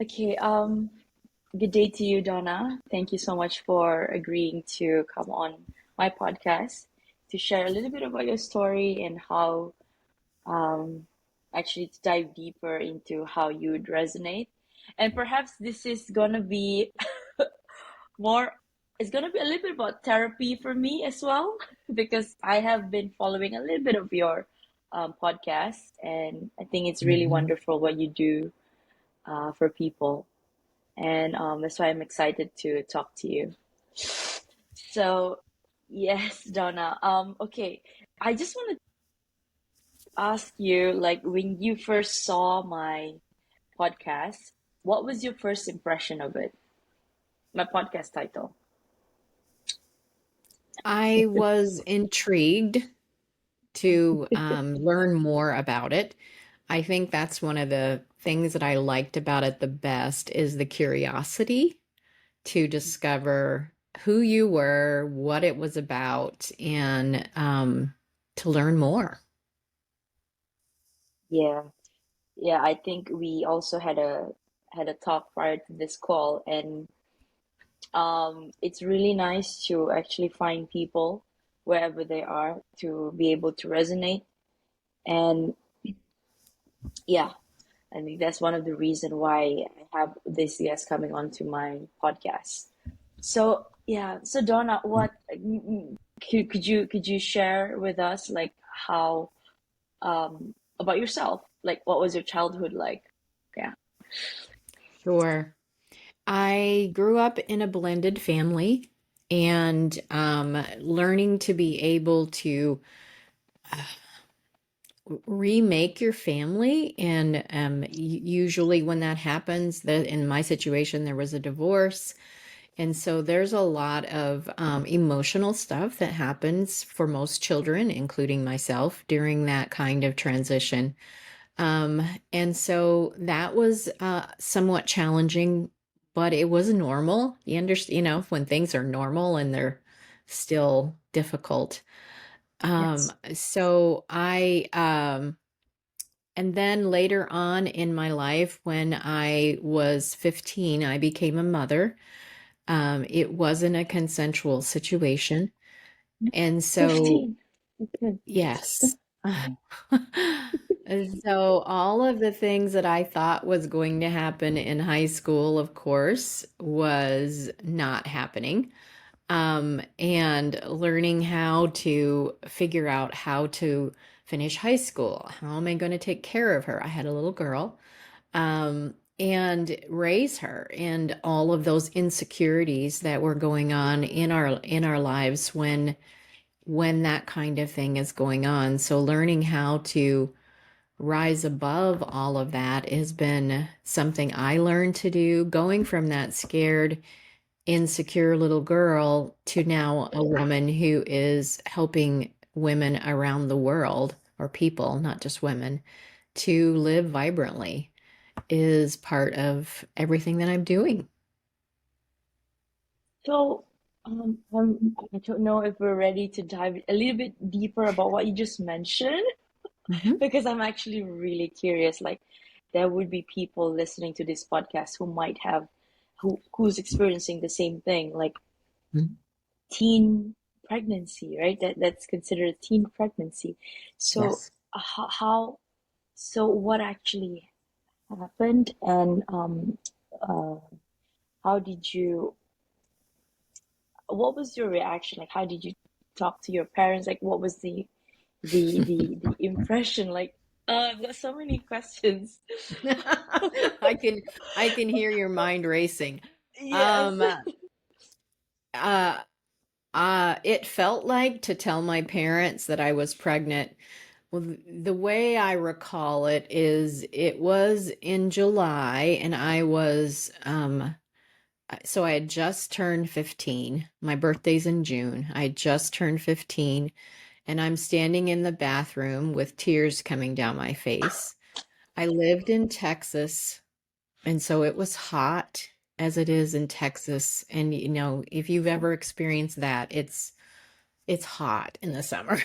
Okay, good day to you, Donna. Thank you so much for agreeing to come on my podcast to share a little bit about your story and how um actually to dive deeper into how you would resonate. And perhaps this is gonna be more, it's gonna be a little bit about therapy for me as well, because I have been following a little bit of your podcast, and I think it's really Mhm. wonderful what you do for people. And that's why I'm excited to talk to you. So, yes, Donna. Okay, I just want to ask you, like, when you first saw my podcast, what was your first impression of it? My podcast title. I was intrigued to learn more about it. I think that's one of the things that I liked about it the best is the curiosity to discover who you were, what it was about, and to learn more. Yeah, yeah. I think we also had a talk prior to this call, and it's really nice to actually find people wherever they are to be able to resonate. And yeah, I think that's one of the reason why I have this guest coming onto my podcast. So yeah, so Donna, what could you share with us like how about yourself? Like what was your childhood like? Yeah. Sure. I grew up in a blended family and learning to be able to remake your family. And usually, when that happens, that in my situation, there was a divorce. And so there's a lot of emotional stuff that happens for most children, including myself, during that kind of transition. Um, and so that was somewhat challenging, but it was normal. You understand, when things are normal and they're still difficult. Yes. And then later on in my life, when I was 15, I became a mother. It wasn't a consensual situation. And so 15. Okay. yes. And so all of the things that I thought was going to happen in high school, of course, was not happening. And learning how to figure out how to finish high school. How am I going to take care of her? I had a little girl, and raise her, and all of those insecurities that were going on in our lives when that kind of thing is going on. So learning how to rise above all of that has been something I learned to do, going from that scared, insecure little girl to now a woman who is helping women around the world, or people, not just women, to live vibrantly is part of everything that I'm doing. So I don't know if we're ready to dive a little bit deeper about what you just mentioned, Mhm. because I'm actually really curious. Like, there would be people listening to this podcast who might have, who's experiencing the same thing, like Mhm. teen pregnancy, right? That's considered a teen pregnancy. So Yes. how so what actually happened, and uh, how did you? What was your reaction? Like, how did you talk to your parents? Like, what was the impression? Like, I've got so many questions. I can I can hear your mind racing. Yes. Um, uh, it felt like to tell my parents that I was pregnant. Well, the way I recall it is it was in July, and so I had just turned 15. My birthday's in June. I had just turned 15, and I'm standing in the bathroom with tears coming down my face. I lived in Texas, and so it was hot as it is in Texas. And if you've ever experienced that, it's hot in the summer.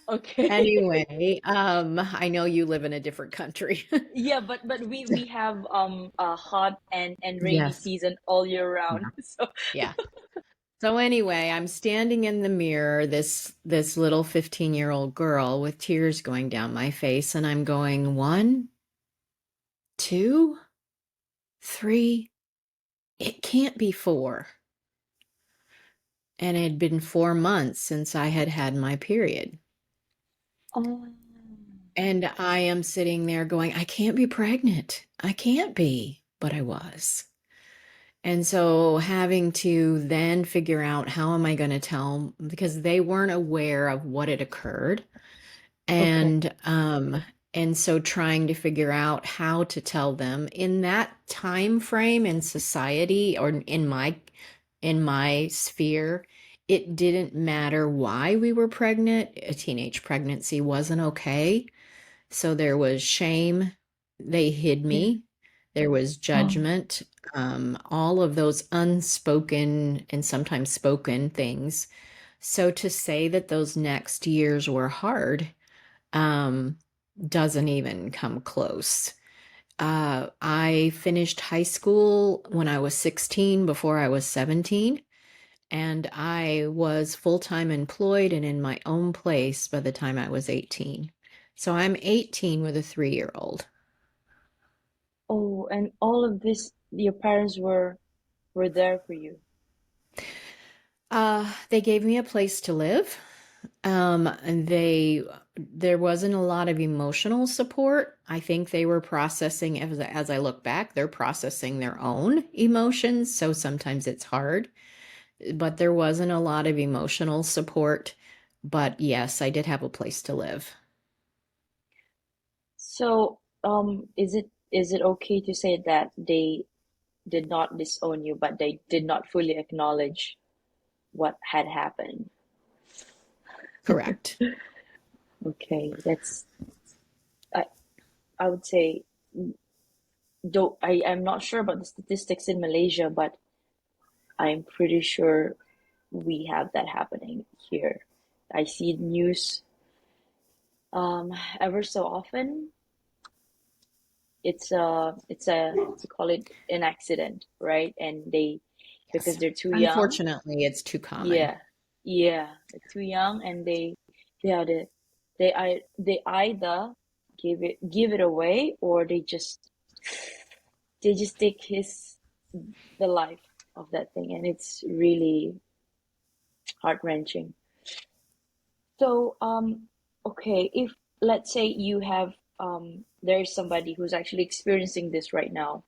Okay. Anyway, I know you live in a different country. Yeah, but we have a hot and rainy Yes. season all year round. Yeah. So Yeah. So anyway, I'm standing in the mirror, this little 15-year-old girl with tears going down my face, and I'm going, one, two, three, it can't be four. And it had been 4 months since I had had my period. oh, And I am sitting there going, I can't be pregnant. I can't be. But I was. And so having to then figure out how am I going to tell, because they weren't aware of what had occurred. okay. And so trying to figure out how to tell them in that time frame in society or in my sphere, it didn't matter why we were pregnant. A teenage pregnancy wasn't okay. So there was shame. They hid Yeah. me. There was Oh, judgment. All of those unspoken and sometimes spoken things. So to say that those next years were hard um, doesn't even come close. I finished high school when I was 16 before I was 17, and I was full-time employed and in my own place by the time I was 18. So I'm 18 with a 3-year-old. oh, and all of this, your parents were there for you. They gave me a place to live. And there wasn't a lot of emotional support. I think they were processing, as I look back, they're processing their own emotions. So sometimes it's hard, but there wasn't a lot of emotional support. But yes, I did have a place to live. So, is it okay to say that they did not disown you, but they did not fully acknowledge what had happened? Correct. Okay, that's I I would say, though I'm not sure about the statistics in Malaysia, but I'm pretty sure we have that happening here. I see news ever so often. It's a what you call it, an accident, right? And they, because Yes. they're too young. Unfortunately, it's too common. Yeah, yeah, they're too young, and they are they either give it away, or they just take the life of that thing, and it's really heart-wrenching. So, okay, if let's say you have there's somebody who's actually experiencing this right now,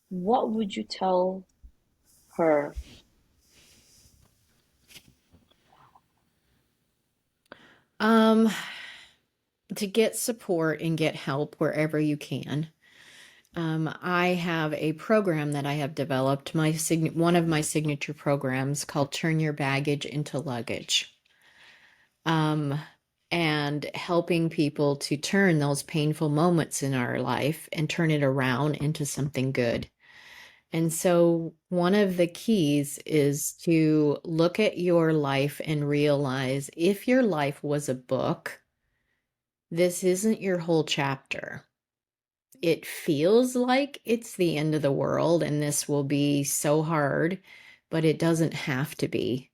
what would you tell her? Um, to get support and get help wherever you can. I have a program that I have developed, one of my signature programs called Turn Your Baggage into Luggage. Um, and helping people to turn those painful moments in our life and turn it around into something good. And so, one of the keys is to look at your life and realize if your life was a book, this isn't your whole chapter. It feels like it's the end of the world and this will be so hard, but it doesn't have to be.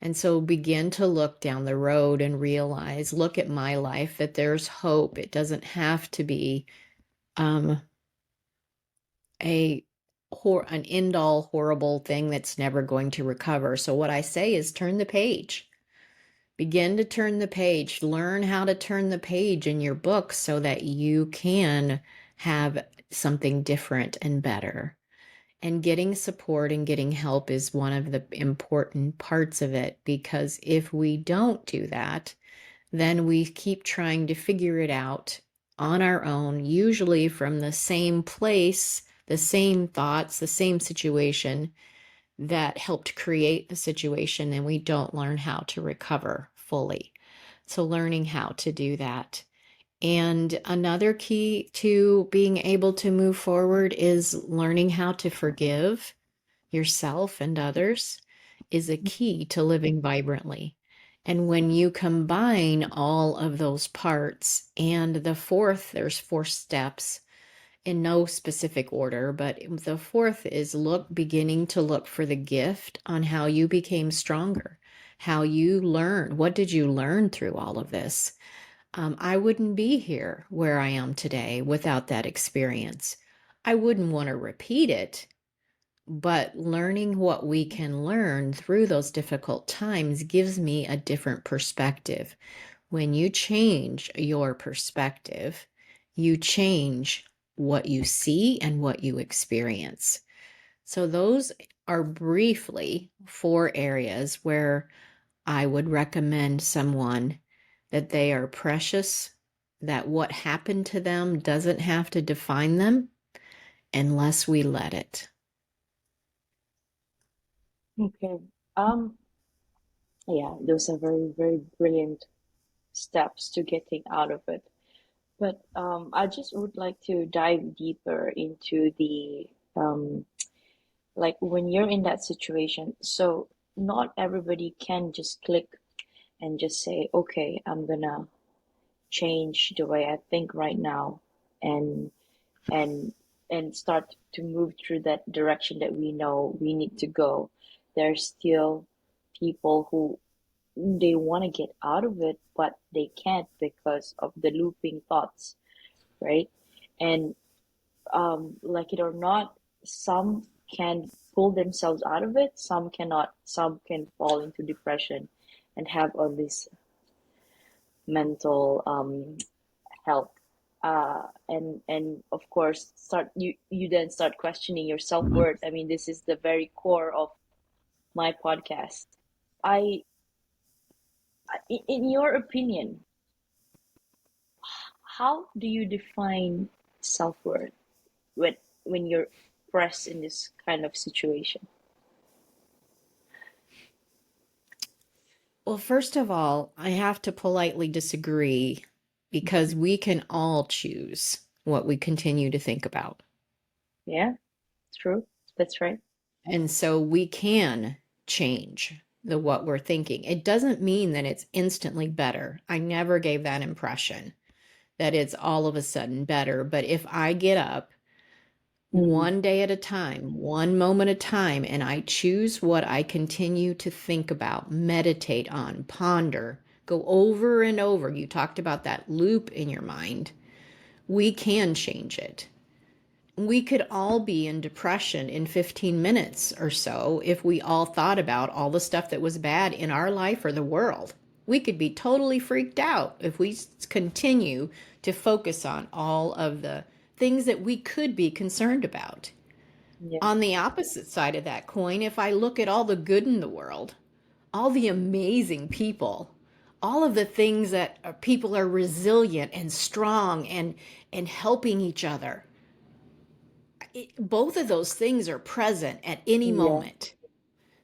And so begin to look down the road and realize, look at my life, that there's hope. It doesn't have to be um, a an end all horrible thing that's never going to recover. So what I say is turn the page. Begin to turn the page. Learn how to turn the page in your book so that you can have something different and better. And getting support and getting help is one of the important parts of it because if we don't do that, then we keep trying to figure it out on our own, usually from the same place, the same thoughts, the same situation that helped create the situation, and we don't learn how to recover fully. So, learning how to do that. And another key to being able to move forward is learning how to forgive yourself and others is a key to living vibrantly. And when you combine all of those parts, and the fourth, there's four steps in no specific order, but the fourth is beginning to look for the gift on how you became stronger, how you learned. What did you learn through all of this? I wouldn't be here where I am today without that experience. I wouldn't want to repeat it, but learning what we can learn through those difficult times gives me a different perspective. When you change your perspective, you change what you see and what you experience. So, those are briefly four areas where I would recommend someone that they are precious, that what happened to them doesn't have to define them unless we let it. Okay. Um, yeah, those are very, very brilliant steps to getting out of it. But I just would like to dive deeper into the like when you're in that situation. So not everybody can just click and just say, okay, I'm gonna change the way I think right now, and and and start to move through that direction that we know we need to go. There's still people who they want to get out of it, but they can't because of the looping thoughts, right? And like it or not, some can pull themselves out of it, some cannot, some can fall into depression and have all this mental health. And of course, you then start questioning your self-worth. I mean, this is the very core of my podcast. I, in your opinion, how do you define self-worth when when you're pressed in this kind of situation? Well, first of all, I have to politely disagree because we can all choose what we continue to think about. Yeah, true. That's right. And so we can change the what we're thinking. It doesn't mean that it's instantly better. I never gave that impression that it's all of a sudden better. But if I get up Mm, one day at a time, one moment at a time, and I choose what I continue to think about, meditate on, ponder, go over and over. You talked about that loop in your mind. We can change it. We could all be in depression in 15 minutes or so if we all thought about all the stuff that was bad in our life or the world. We could be totally freaked out if we continue to focus on all of the things that we could be concerned about. yeah, On the opposite side of that coin, if I look at all the good in the world, all the amazing people, all of the things that people are resilient and strong and helping each other, both of those things are present at any yeah, moment.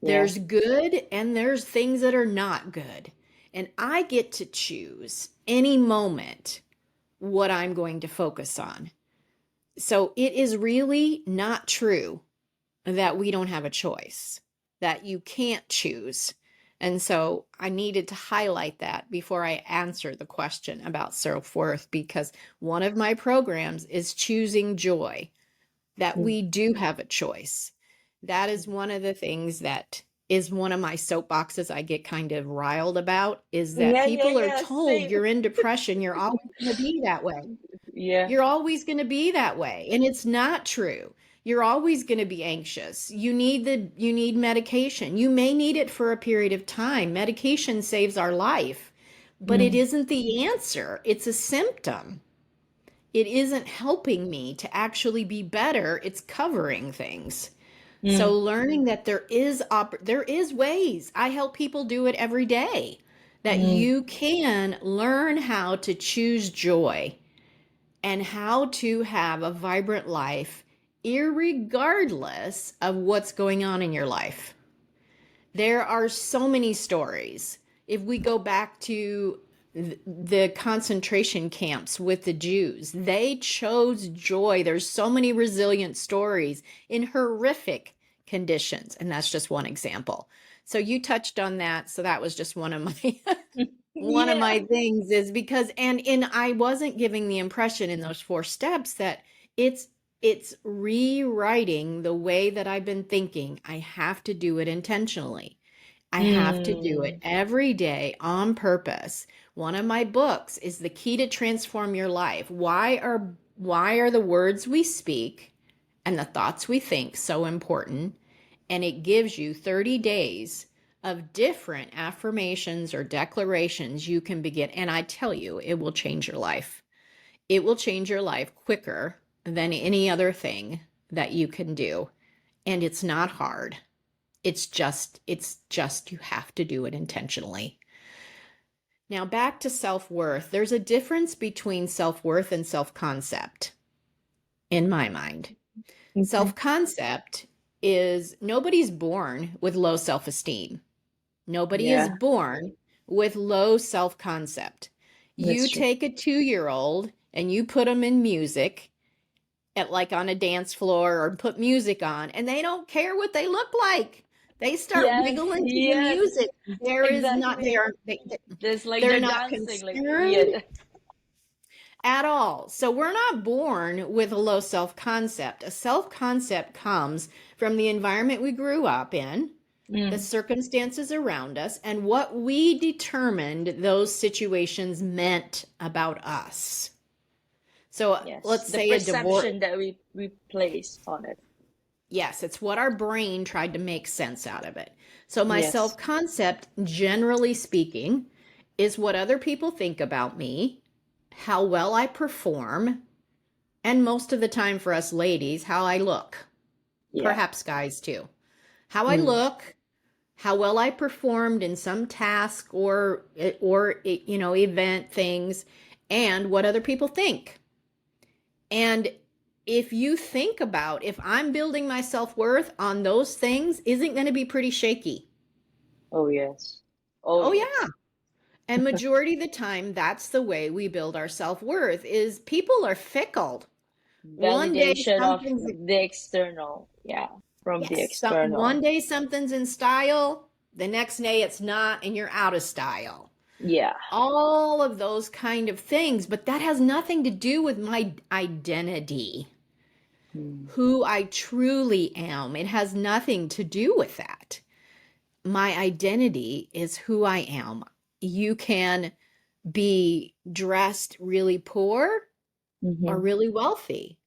yeah. There's good and there's things that are not good. And I get to choose any moment what I'm going to focus on. So it is really not true that we don't have a choice, that you can't choose. And so I needed to highlight that before I answer the question about self worth, because one of my programs is choosing joy, that Mm. we do have a choice. That is one of the things that is one of my soapboxes I get kind of riled about, is that Yeah, yeah, people are yeah, told same. you're in depression, you're always going to be that way. Yeah. You're always going to be that way, and it's not true. You're always going to be anxious. You need medication. You may need it for a period of time. Medication saves our life, but it Mm, isn't the answer. It's a symptom. It isn't helping me to actually be better. It's covering things. So mm, learning that there is ways. I help people do it every day. That mm, you can learn how to choose joy and how to have a vibrant life irregardless of what's going on in your life. There are so many stories. If we go back to the concentration camps with the Jews, they chose joy. There's so many resilient stories in horrific conditions, and that's just one example. So you touched on that. So that was just one of my one of Yeah. my things is because and I wasn't giving the impression in those 4 steps that it's it's rewriting the way that I've been thinking. I have to do it intentionally. I have to do it Mm. every day on purpose. One of my books is The Key to Transform Your Life. Why are the words we speak and the thoughts we think so important? And it gives you 30 days of different affirmations or declarations you can begin. And I tell you, it will change your life. It will change your life quicker than any other thing that you can do. And it's not hard. It's just you have to do it intentionally. Now back to self-worth. There's a difference between self-worth and self-concept in my mind. Okay. Self-concept is nobody's born with low self-esteem. Nobody is Yeah, born with low self-concept. that's You true. take a 2-year-old and you put them in music at like on a dance floor or put music on and they don't care what they look like. They start Yes, wiggling to the yes, music. There is not they exactly. are There's like they're they're not dancing like concerned yeah. at all. So we're not born with a low self-concept. A self-concept comes from the environment we grew up in, the Mm, circumstances around us, and what we determined those situations meant about us. So yes, let's the say a divorce. perception that we place on it. Yes, it's what our brain tried to make sense out of it. So my Yes. self-concept, generally speaking, is what other people think about me, how well I perform, and most of the time for us ladies, how I look. Yeah. Perhaps guys too. How I Mm, look, how well I performed in some task or event things, and what other people think. And if you think about if I'm building my self-worth on those things, isn't going to be pretty shaky. oh yes. Oh Oh yeah. yes. And majority of the time that's the way we build our self-worth is people are fickle. One day Validation of something's the external. Yeah. From the yes, one external. day something's in style, the next day it's not and you're out of style. Yeah. All of those kind of things, but that has nothing to do with my identity, Mm, who I truly am. It has nothing to do with that. My identity is who I am. You can be dressed really poor or mm-hmm. really wealthy,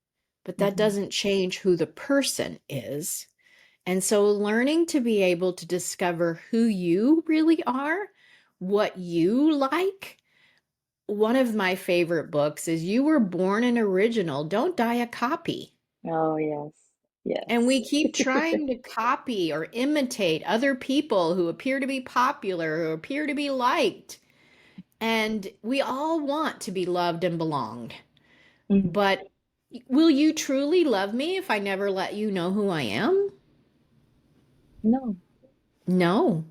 but that Mm-hmm. doesn't change who the person is. And so learning to be able to discover who you really are, what you like. One of my favorite books is You Were Born an Original, Don't Die a Copy. Oh yes. And we Yes. keep trying to copy or imitate other people who appear to be popular, who appear to be liked. And we all want to be loved and belonged. Mm, But will you truly love me if I never let you know who I am? no. No.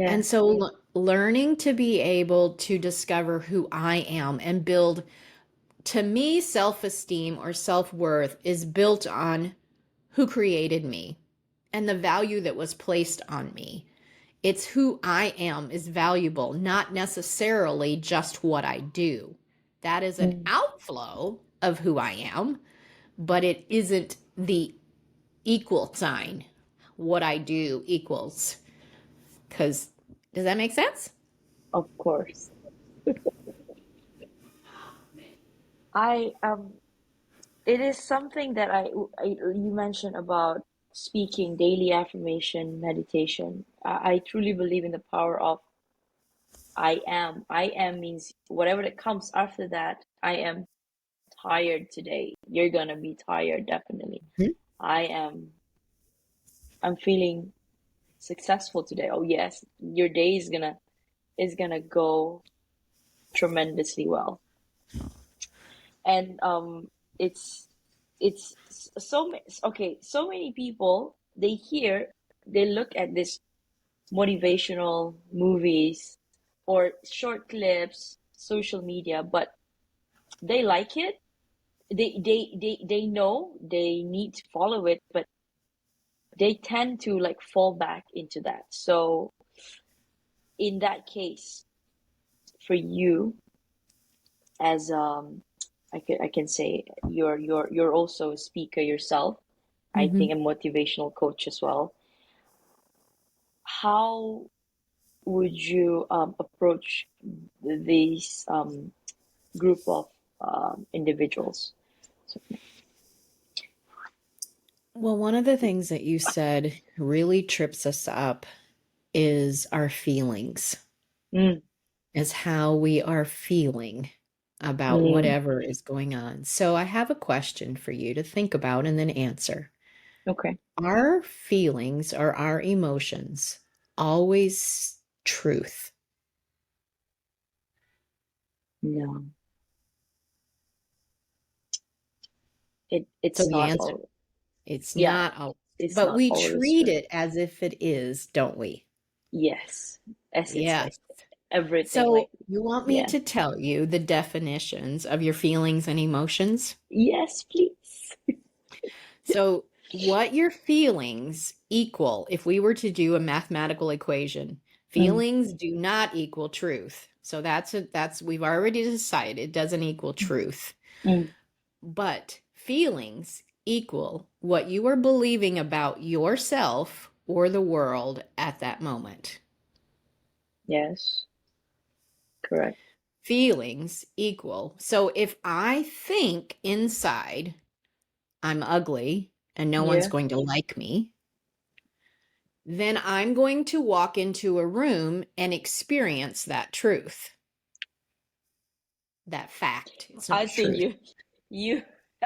And Yeah. so learning to be able to discover who I am and build, to me, self-esteem or self-worth is built on who created me and the value that was placed on me. It's who I am is valuable, not necessarily just what I do. That is an Mm, outflow of who I am, but it isn't the equal sign. What I do equals. Because, does that make sense? of course. I it is something that you mentioned about speaking daily affirmation meditation. I truly believe in the power of I am. I am means whatever that comes after that. I am tired today. You're gonna be tired definitely. Mhm. I am. I'm feeling successful today. Oh yes, your day is gonna go tremendously well. And it's so okay, so many people they look at this motivational movies or short clips, social media, but they like it. They know they need to follow it, but they tend to like fall back into that. So in that case, for you, as I can say you're also a speaker yourself. I Hmm. think a motivational coach as well. How would you approach these group of individuals? So, Well, one of the things that you said really trips us up is our feelings, mm, is how we are feeling about mm, whatever is going on. So I have a question for you to think about and then answer. okay. Our feelings or our emotions always truth? No, So it's the not answer, all. it's Yeah, not always, it's but not we always treat true. it as if it is, don't we? Yes, as it's like Yes. everything. Like So you want me yeah. to tell you the definitions of your feelings and emotions? Yes, please. So what your feelings equal, if we were to do a mathematical equation, Mm, feelings do not equal truth. So that's we've already decided it doesn't equal truth. mm, But feelings equal what you are believing about yourself or the world at that moment. yes, correct. Feelings equal. So if I think inside I'm ugly and no one's Yeah. going to like me, then I'm going to walk into a room and experience that truth, that fact. It's I not think truth. you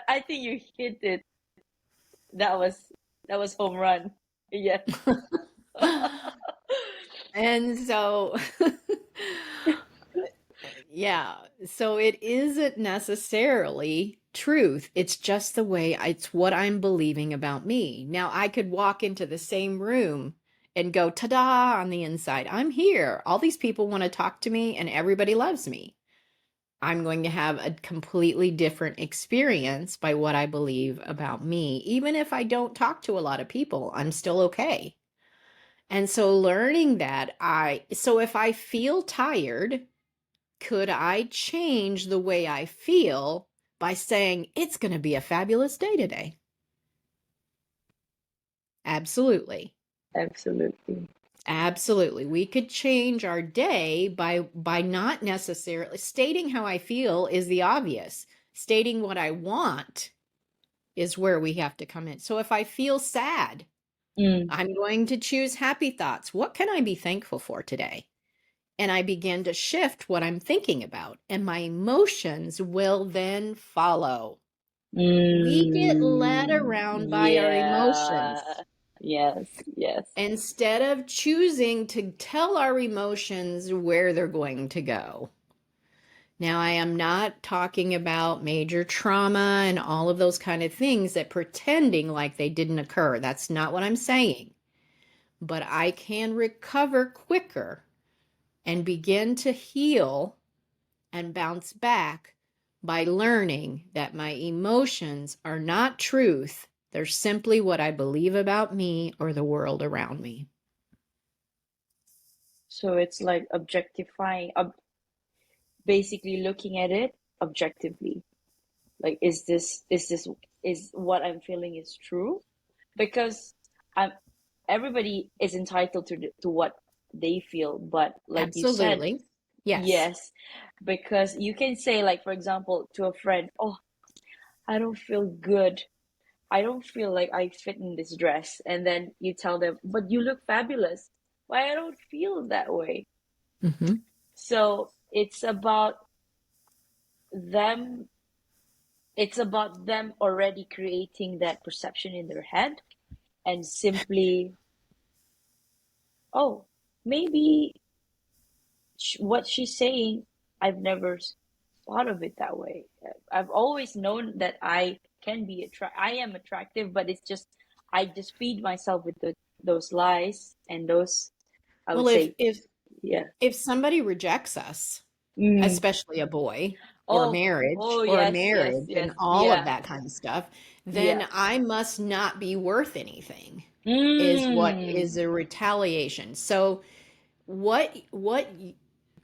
I think you hit it. That was that was home run. Yes. And so, yeah, so it isn't necessarily truth. It's just the way it's what I'm believing about me. Now, I could walk into the same room and go, ta da, on the inside. I'm here. All these people want to talk to me, and everybody loves me. I'm going to have a completely different experience by what I believe about me. Even if I don't talk to a lot of people, I'm still okay. And so learning that so if I feel tired, could I change the way I feel by saying it's going to be a fabulous day today? Absolutely. Absolutely. Absolutely. We could change our day by not necessarily stating how I feel is the obvious. Stating what I want is where we have to come in. So if I feel sad, Mm, I'm going to choose happy thoughts. What can I be thankful for today? And I begin to shift what I'm thinking about, and my emotions will then follow. We get led around by our yeah. emotions Yes, yes. instead of choosing to tell our emotions where they're going to go. Now, I am not talking about major trauma and all of those kind of things that pretending like they didn't occur. That's not what I'm saying. But I can recover quicker and begin to heal and bounce back by learning that my emotions are not truth. They're simply what I believe about me or the world around me. So it's like objectifying, basically looking at it objectively. Like, is what I'm feeling is true? Because I'm everybody is entitled to what they feel, but like you said, Absolutely. Yes. yes, because you can say, like, for example, to a friend, oh, I don't feel good. I don't feel like I fit in this dress. And then you tell them, but you look fabulous. Why I don't feel that way? Hmm. So them, it's about them already creating that perception in their head and simply, oh, maybe what she's saying, I've never thought of it that way. I've always known that I am attractive, but it's just I just feed myself with those lies and those, I would Well, if say, if yeah. if somebody rejects us, Mm. especially a boy Oh, oh or a yes, yes, marriage yes, and all of yeah, that kind of stuff, yeah. then I must not be worth anything. is what Mm. is a retaliation. So what I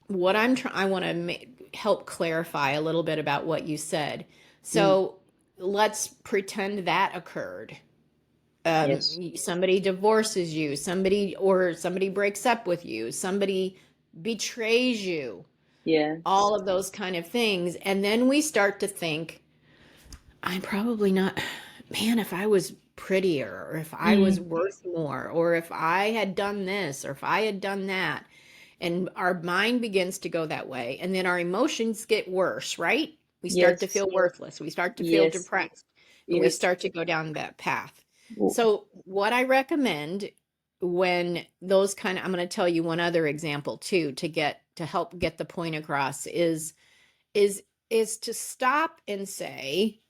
want to help clarify a little bit about what you said. Mm. So let's pretend that occurred. Yes. Somebody divorces you, somebody breaks up with you, somebody betrays you, Yeah. all of those kind of things. And then we start to think, I'm probably not, man, if I was prettier, or if I was Mm. worth more, or if I had done this, or if I had done that. And our mind begins to go that way. And then our emotions get worse, right? We start to Yes. feel worthless. We start to feel Yes. depressed. And we Yes. start to go down that path. W- So, what I recommend when those kind of, I'm going to tell you one other example too, to help get the point across is is to stop and say,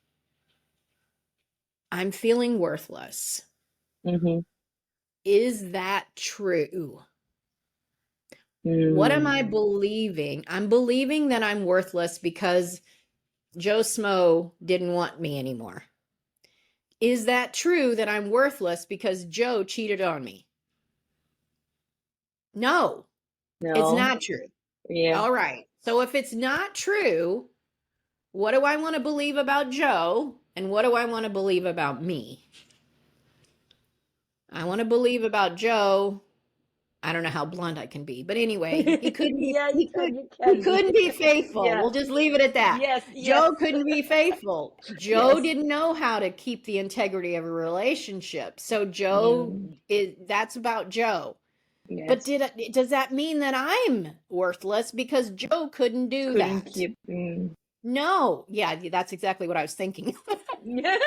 I'm feeling worthless. Mhm. Is that true? What am I Mm. believing? I'm believing that I'm worthless because Joe Smo didn't want me anymore. Is that true that I'm worthless because Joe cheated on me? No, it's No. not true. Yeah. All right. So if it's not true, what do I want to believe about Joe? And what do I want to believe about me? I want to believe about Joe. I don't know how blunt I can be, but anyway, Yeah, you can. You he can be. couldn't be faithful. Yeah. We'll just leave it at that. Yes. Yes. Joe couldn't be faithful. Joe Yes. didn't know how to keep the integrity of a relationship. So Joe Mm. is that's about Joe. But Yes. does that mean that I'm worthless because Joe couldn't do Couldn't that? keep. Mm. No. Yeah, that's exactly what I was thinking. Yeah.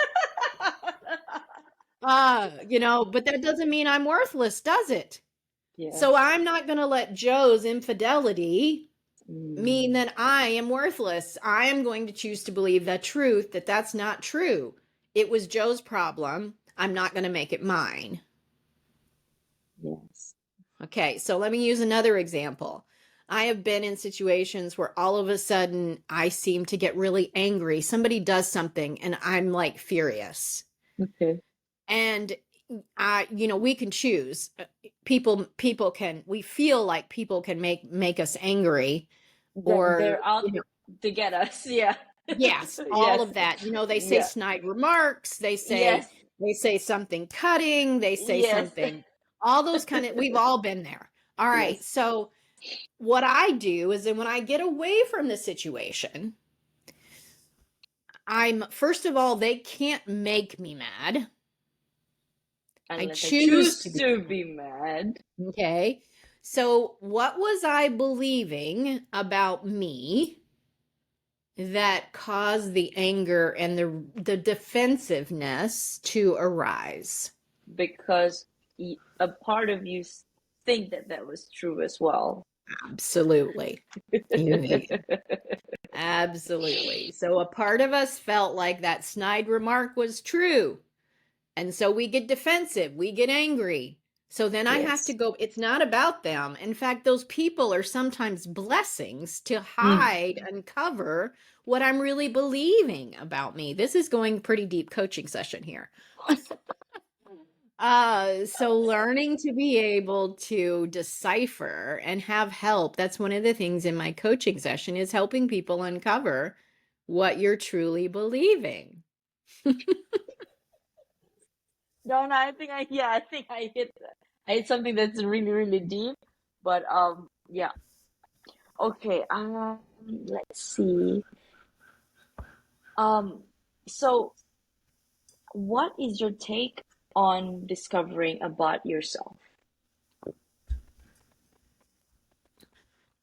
But that doesn't mean I'm worthless, does it? So Yes. I'm not going to let Joe's infidelity mean Mm. that I am worthless. I am going to choose to believe the truth that that's not true. It was Joe's problem. I'm not going to make it mine. Yes. Okay, so let me use another example. I have been in situations where all of a sudden I seem to get really angry. Somebody does something and I'm like furious. Okay. And we can choose. People can, we feel like people can make us angry, or They're out to get us. Yeah. yes, all Yes. of that. They say Yeah. snide remarks, Yes. they say something cutting, they say Yes. something, all those kind of, we've all been there. All right. Yes. So what I do is then when I get away from the situation, I'm first of all, they can't make me mad. I Unless I choose to choose be to mad. be mad. Okay. So what was I believing about me that caused the anger and the defensiveness to arise? Because a part of you think that that was true as well. Absolutely. Absolutely. So a part of us felt like that snide remark was true. And so we get defensive, we get angry. So then I have to Yes. go, it's not about them. In fact, those people are sometimes blessings to Mm. hide and cover what I'm really believing about me. This is going pretty deep coaching session here. So learning to be able to decipher and have help, that's one of the things in my coaching session is helping people uncover what you're truly believing. Donna, I think I hit something that's really, really deep. But yeah. Okay, let's see. Um, so what is your take on discovering about yourself?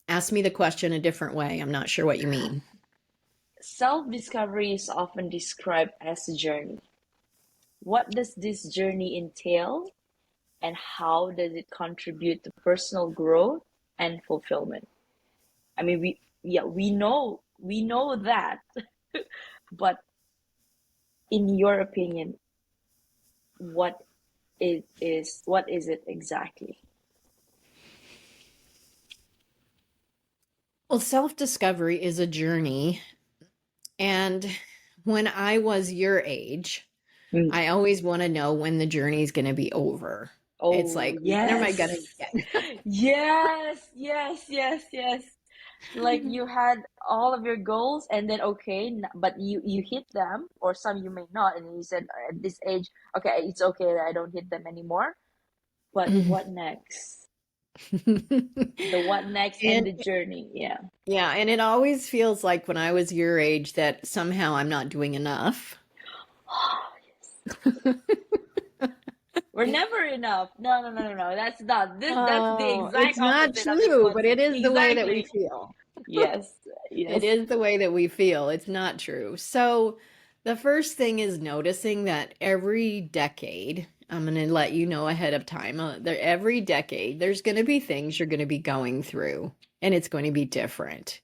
Ask me the question a different way. I'm not sure what you mean. Self-discovery is often described as a journey. What does this journey entail, and how does it contribute to personal growth and fulfillment? I mean, we know that, but in your opinion, what what is it exactly? Well, self discovery is a journey. And when I was your age, Mm. I always want to know when the journey is going to be over. It's Oh, like, when am I going yes. to get? Yes, yes, yes, yes. Like you had all of your goals and then okay, but you hit them or some you may not and you said at this age, okay, it's okay that I don't hit them anymore. But what next? The what next and And the journey. Yeah. yeah, and it always feels like when I was your age that somehow I'm not doing enough. We're never enough. No, no, no, no, no. That's not this. That's the Oh, exact it's not opposite of it, true, but it Quincy. is the way that we Exactly. feel. Yes. It Yes. is the way that we feel. It's not true. So, the first thing is noticing that every decade, I'm going to let you know ahead of time, every decade, there's going to be things you're going to be going through, and it's going to be different.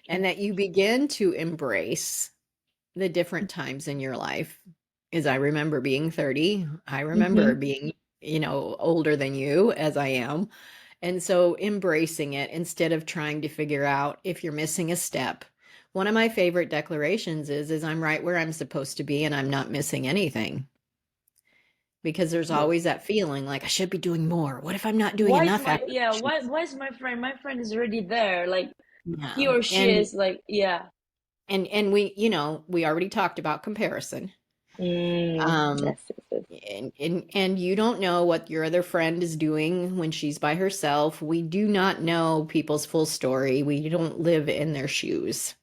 And that you begin to embrace the different times in your life. As I remember being 30, I remember Mm-hmm. being, older than you as I am. And so embracing it instead of trying to figure out if you're missing a step. One of my favorite declarations is I'm right where I'm supposed to be and I'm not missing anything. Because there's Yes. always that feeling like I should be doing more. What if I'm not doing Why is enough my yeah? affirmations? Why is my friend? My friend is already there. Like he Yeah. or she And is like yeah. and we, we already talked about comparison. Um, Yes, yes, yes. and you don't know what your other friend is doing when she's by herself. We do not know people's full story. We don't live in their shoes.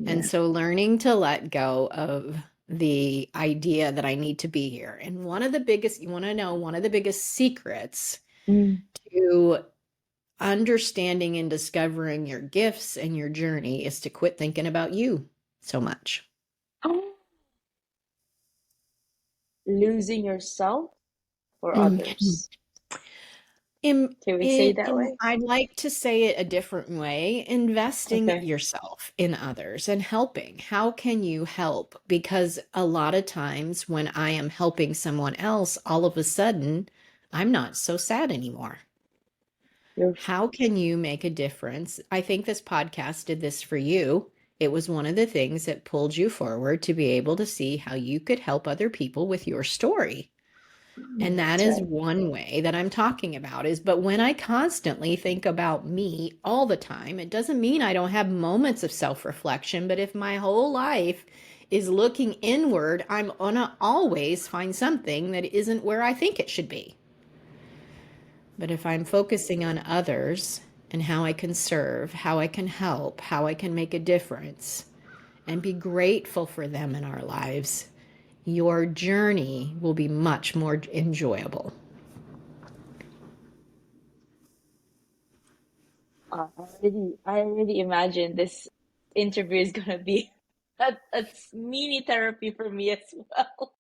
And Yeah. so learning to let go of the idea that I need to be here. And one of the biggest, you want to know, one of the biggest secrets Mm. to understanding and discovering your gifts and your journey is to quit thinking about you so much. Oh, losing yourself or Mm. others. Can we say that way? I'd like to say it a different way, investing Okay. yourself in others and helping. How can you help? Because a lot of times when I am helping someone else, all of a sudden, I'm not so sad anymore. You're How can you make a difference? I think this podcast did this for you. It was one of the things that pulled you forward to be able to see how you could help other people with your story. And that that's is right. one way that I'm talking about is, but when I constantly think about me all the time, it doesn't mean I don't have moments of self-reflection, but if my whole life is looking inward, I'm gonna always find something that isn't where I think it should be. But if I'm focusing on others and how I can serve, how I can help, how I can make a difference, and be grateful for them in our lives, your journey will be much more enjoyable. I already imagine this interview is gonna be a mini therapy for me as well.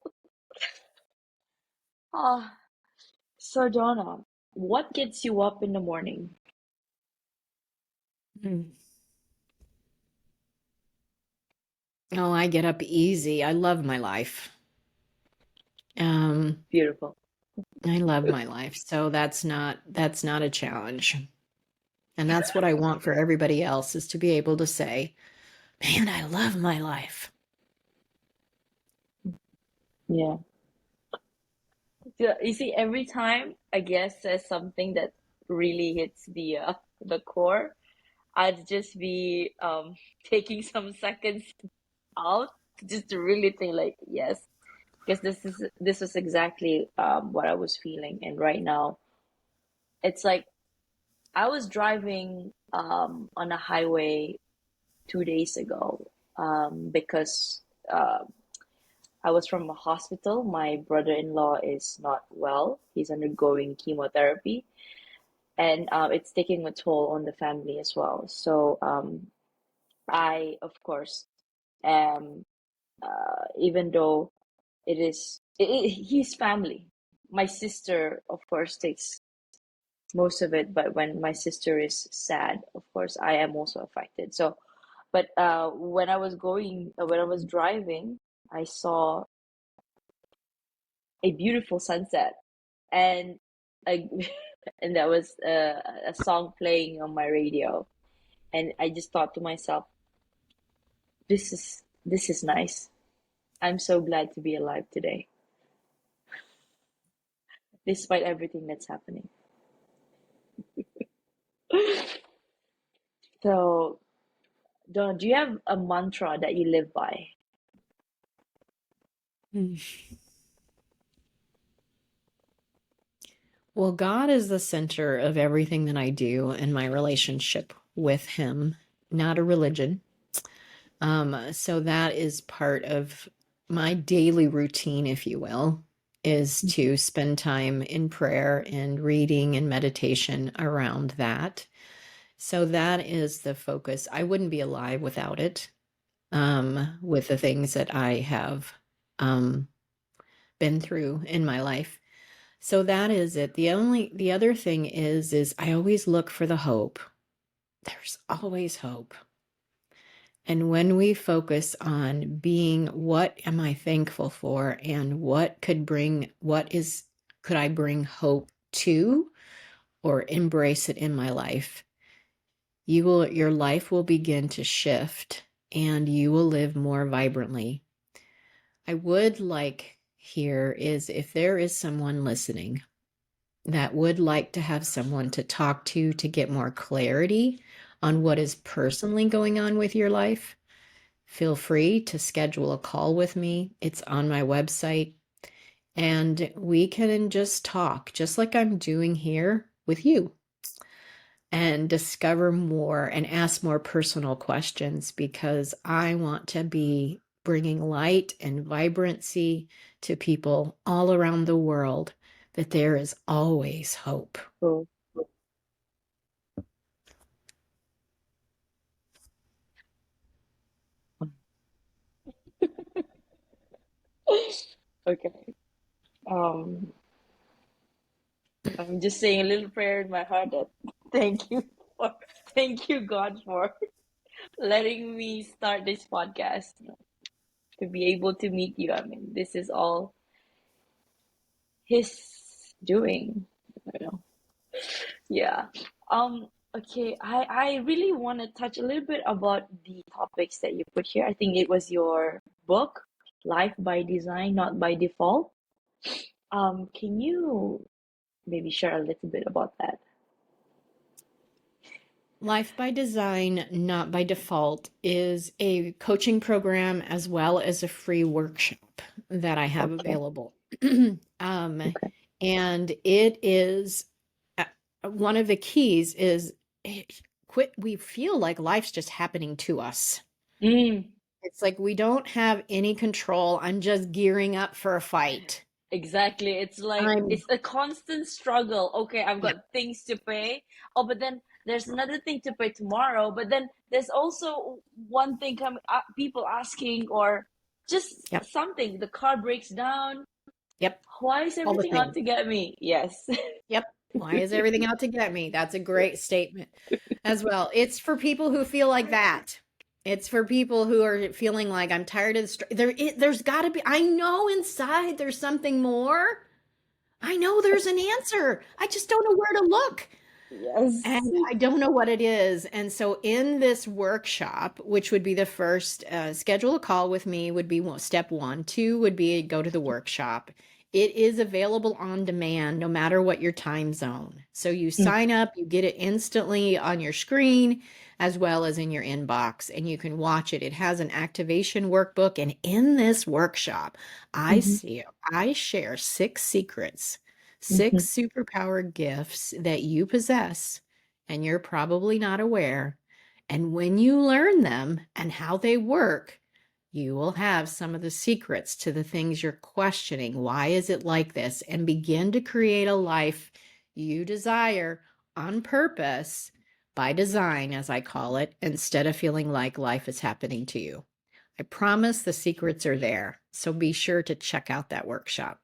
Ah, so Donna, what gets you up in the morning? Mm. Oh, I get up easy. I love my life. Um, Beautiful. I love my life. So that's not a challenge. And that's what I want for everybody else is to be able to say, "Man, I love my life." Yeah. So, you see, every time a guest says something that really hits the core, I'd just be taking some seconds out just to really think like, yes, because this is exactly what I was feeling. And right now, it's like I was driving on a highway 2 days ago because uh, I was from a hospital. My brother-in-law is not well. He's undergoing chemotherapy, and it's taking a toll on the family as well. So I, of course, am even though he's family. My sister, of course, takes most of it, but when my sister is sad, of course, I am also affected. So, but when I was driving, I saw a beautiful sunset, and I, and that was a song playing on my radio, and I just thought to myself, this is nice. I'm so glad to be alive today. despite everything that's happening. So, Donna, do you have a mantra that you live by? Mm. Well, God is the center of everything that I do in my relationship with Him, not a religion. So that is part of my daily routine, if you will, is to spend time in prayer and reading and meditation around that. So that is the focus. I wouldn't be alive without it, with the things that I have um, been through in my life. So that is it. The other thing is I always look for the hope. There's always hope. And when we focus on being, what am I thankful for, and could I bring hope to or embrace it in my life, your life will begin to shift and you will live more vibrantly. I would like here is if there is someone listening that would like to have someone to talk to get more clarity on what is personally going on with your life, feel free to schedule a call with me. It's on my website, and we can just talk, just like I'm doing here with you, and discover more and ask more personal questions because I want to be bringing light and vibrancy to people all around the world that there is always hope. So, okay. Um, I'm just saying a little prayer in my heart that thank you for thank you God for letting me start this podcast, to be able to meet you. I mean, this is all His doing. You know. Yeah. Okay, I really want to touch a little bit about the topics that you put here. I think it was your book, Life by Design, Not by Default. Can you maybe share a little bit about that? Life by Design, Not by Default is a coaching program as well as a free workshop that I have Okay, available. um, okay. and it is uh, one of the keys is eh, quit. We feel like life's just happening to us. Mm, It's like we don't have any control. I'm just gearing up for a fight. exactly. It's like I'm, it's a constant struggle. Okay, I've yeah, got things to pay. Oh, but then there's another thing to pay tomorrow. But then there's also one thing coming up, people asking, or just yep, something. The car breaks down. yep, Why is all the everything out things. to get me? Yes. Yep. Why is everything out to get me? That's a great statement as well. It's for people who feel like that. It's for people who are feeling like I'm tired of the there's got to be, I know inside there's something more. I know there's an answer. I just don't know where to look. Yes. And I don't know what it is. And so, in this workshop, which would be the first, schedule a call with me, would be step one. Two would be go to the workshop. It is available on demand no matter what your time zone. So, you Mm, sign up, you get it instantly on your screen as well as in your inbox, and you can watch it. It has an activation workbook. And in this workshop, I mhm, see, I share 6 secrets, mhm, 6 superpower gifts that you possess and you're probably not aware. And when you learn them and how they work, you will have some of the secrets to the things you're questioning. Why is it like this? And begin to create a life you desire on purpose, by design, as I call it, instead of feeling like life is happening to you. I promise the secrets are there. So be sure to check out that workshop.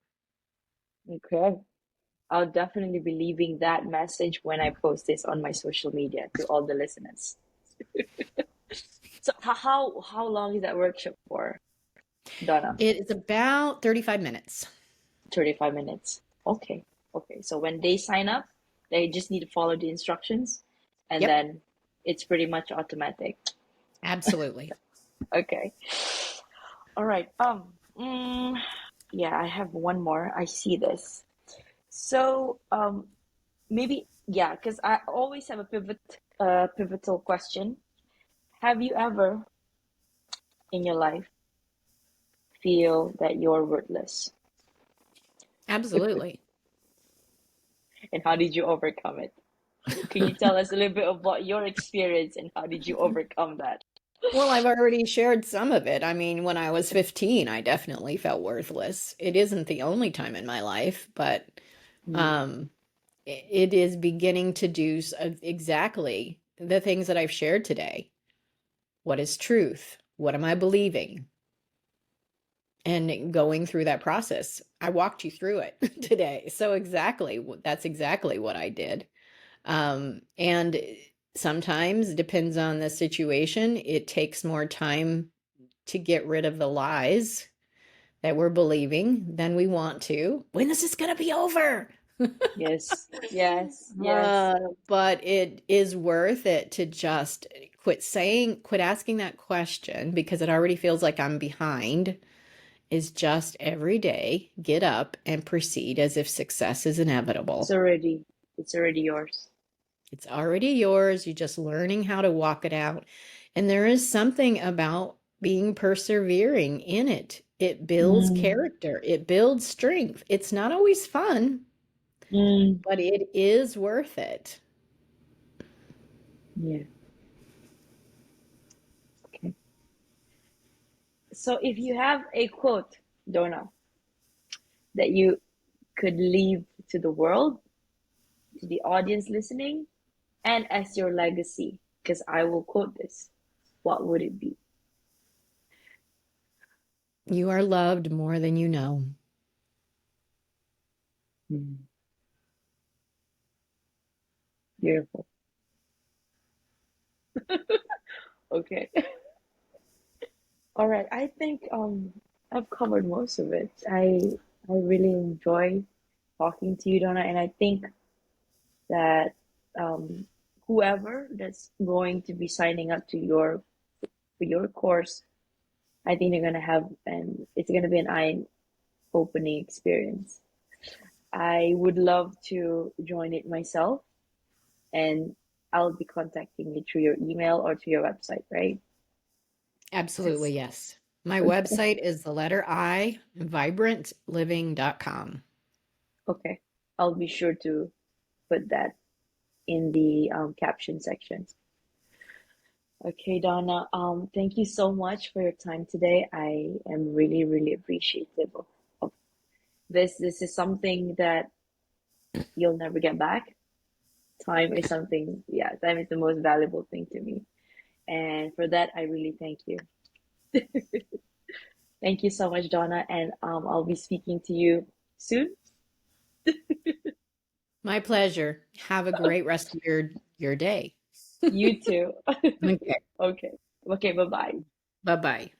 okay. I'll definitely be leaving that message when I post this on my social media to all the listeners. So how long is that workshop for, Donna? It is about 35 minutes. 35 minutes. Okay. Okay. So when they sign up, they just need to follow the instructions and Yep, then it's pretty much automatic. absolutely. Okay. All right. Yeah, I have one more. I see this. So, maybe, yeah, because I always have a pivotal question. Have you ever in your life feel that you're worthless? Absolutely. And how did you overcome it? Can you tell us a little bit about your experience and how did you overcome that? Well, I've already shared some of it. I mean, when I was 15, I definitely felt worthless. It isn't the only time in my life, but Mm, um, it is beginning to do exactly the things that I've shared today. What is truth? What am I believing? And going through that process. I walked you through it today. So exactly, that's exactly what I did. And sometimes, depends on the situation, it takes more time to get rid of the lies that we're believing than we want to. When is this going to be over? yes, yes, yes. Uh, but it is worth it to just quit asking that question because it already feels like I'm behind. Is just every day get up and proceed as if success is It's inevitable. already, it's already yours. It's already yours. You're just learning how to walk it out. And there is something about being persevering in it. It builds Mm, character, it builds strength. It's not always fun, mm, but it is worth it. yeah. Okay. So if you have a quote, Donna, that you could leave to the world, to the audience listening, and as your legacy, because I will quote this, what would it be? You are loved more than you know. Mm, beautiful. Okay. All right. I think I've covered most of it. I really enjoy talking to you, Donna, and I think that um whoever that's going to be signing up to your for your course, I think they're gonna have and it's gonna be an eye-opening experience. I would love to join it myself, and I'll be contacting you through your email or to your website, right? Absolutely, yes. My website is the letter I, vibrantliving.com. Okay. I'll be sure to put that in the caption section. Okay, Donna, thank you so much for your time today. I am really, really appreciative of this. This is something that you'll never get back. Time is something, yeah, time is the most valuable thing to me. And for that, I really thank you. Thank you so much, Donna, and I'll be speaking to you soon. My pleasure. Have a great rest of your day. You too. Okay. Okay. Okay, bye-bye. Bye-bye.